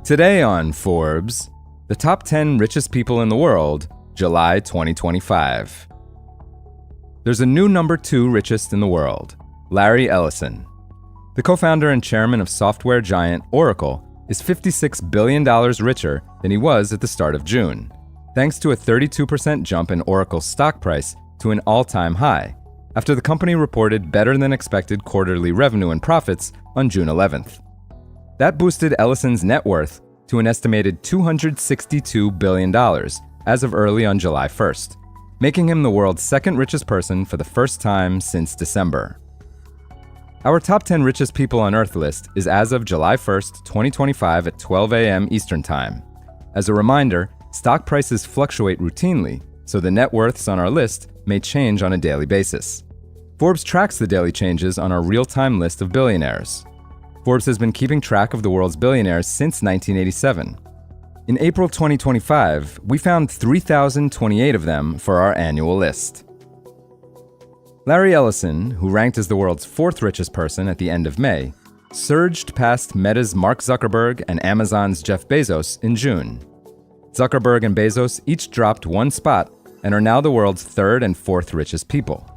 Today on Forbes, the top 10 richest people in the world, July 2025. There's a new number 2 richest in the world, Larry Ellison. The co-founder and chairman of software giant Oracle is $56 billion richer than he was at the start of June, thanks to a 32% jump in Oracle's stock price to an all-time high, after the company reported better than expected quarterly revenue and profits on June 11th. That boosted Ellison's net worth to an estimated $262 billion as of early on July 1st, making him the world's second richest person for the first time since December. Our top 10 richest people on Earth list is as of July 1st, 2025 at 12 a.m. Eastern Time. As a reminder, stock prices fluctuate routinely, so the net worths on our list may change on a daily basis. Forbes tracks the daily changes on our real-time list of billionaires. Forbes has been keeping track of the world's billionaires since 1987. In April 2025, we found 3,028 of them for our annual list. Larry Ellison, who ranked as the world's 4th richest person at the end of May, surged past Meta's Mark Zuckerberg and Amazon's Jeff Bezos in June. Zuckerberg and Bezos each dropped 1 spot and are now the world's 3rd and 4th richest people.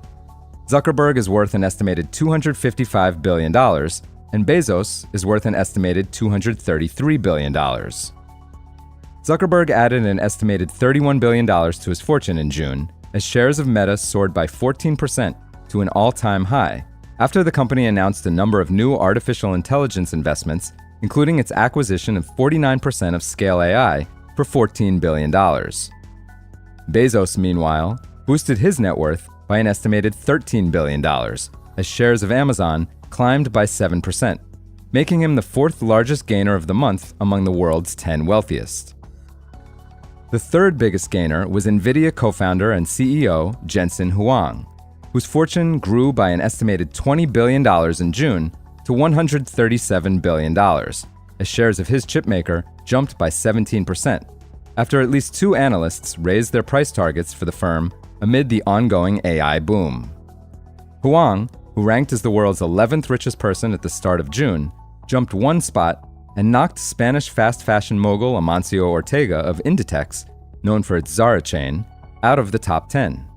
Zuckerberg is worth an estimated $255 billion, and Bezos is worth an estimated $233 billion. Zuckerberg added an estimated $31 billion to his fortune in June, as shares of Meta soared by 14% to an all-time high, after the company announced a number of new artificial intelligence investments, including its acquisition of 49% of Scale AI for $14 billion. Bezos, meanwhile, boosted his net worth by an estimated $13 billion, as shares of Amazon climbed by 7%, making him the 4th largest gainer of the month among the world's 10 wealthiest. The 3rd biggest gainer was NVIDIA co-founder and CEO Jensen Huang, whose fortune grew by an estimated $20 billion in June to $137 billion, as shares of his chipmaker jumped by 17%, after at least 2 analysts raised their price targets for the firm amid the ongoing AI boom. Huang, who ranked as the world's 11th richest person at the start of June, jumped 1 spot and knocked Spanish fast fashion mogul Amancio Ortega of Inditex, known for its Zara chain, out of the top 10.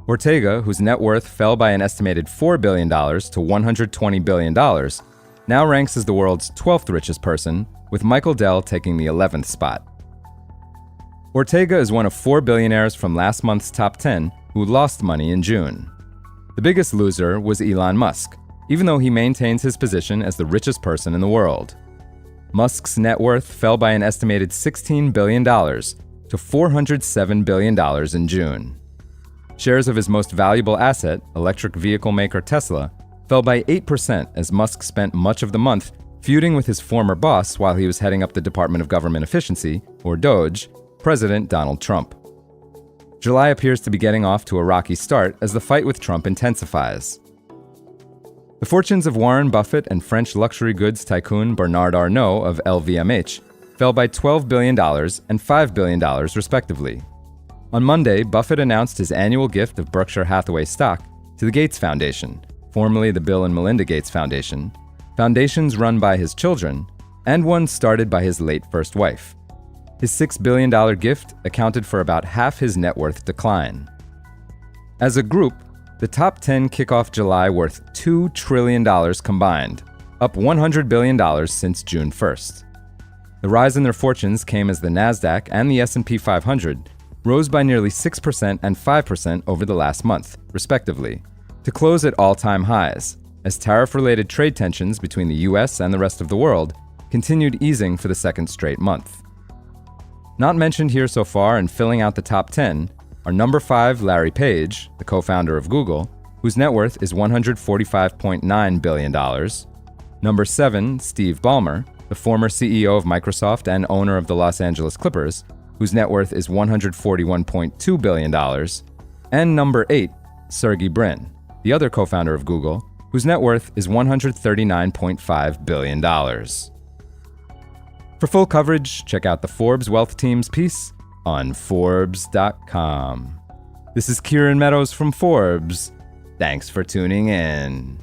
Ortega, whose net worth fell by an estimated $4 billion to $120 billion, now ranks as the world's 12th richest person, with Michael Dell taking the 11th spot. Ortega is one of 4 billionaires from last month's top 10 who lost money in June. The biggest loser was Elon Musk, even though he maintains his position as the richest person in the world. Musk's net worth fell by an estimated $16 billion to $407 billion in June. Shares of his most valuable asset, electric vehicle maker Tesla, fell by 8% as Musk spent much of the month feuding with his former boss while he was heading up the Department of Government Efficiency, or DOGE, President Donald Trump. July appears to be getting off to a rocky start as the fight with Trump intensifies. The fortunes of Warren Buffett and French luxury goods tycoon Bernard Arnault of LVMH fell by $12 billion and $5 billion respectively. On Monday, Buffett announced his annual gift of Berkshire Hathaway stock to the Gates Foundation, formerly the Bill and Melinda Gates Foundation, foundations run by his children, and one started by his late first wife. His $6 billion gift accounted for about half his net worth decline. As a group, the top 10 kick off July worth $2 trillion combined, up $100 billion since June 1st. The rise in their fortunes came as the Nasdaq and the S&P 500 rose by nearly 6% and 5% over the last month, respectively, to close at all-time highs, as tariff-related trade tensions between the US and the rest of the world continued easing for the 2nd straight month. Not mentioned here so far and filling out the top 10 are number 5 Larry Page, the co-founder of Google, whose net worth is $145.9 billion, number 7 Steve Ballmer, the former CEO of Microsoft and owner of the Los Angeles Clippers, whose net worth is $141.2 billion, and number 8 Sergey Brin, the other co-founder of Google, whose net worth is $139.5 billion. For full coverage, check out the Forbes Wealth Team's piece on Forbes.com. This is Kieran Meadows from Forbes. Thanks for tuning in.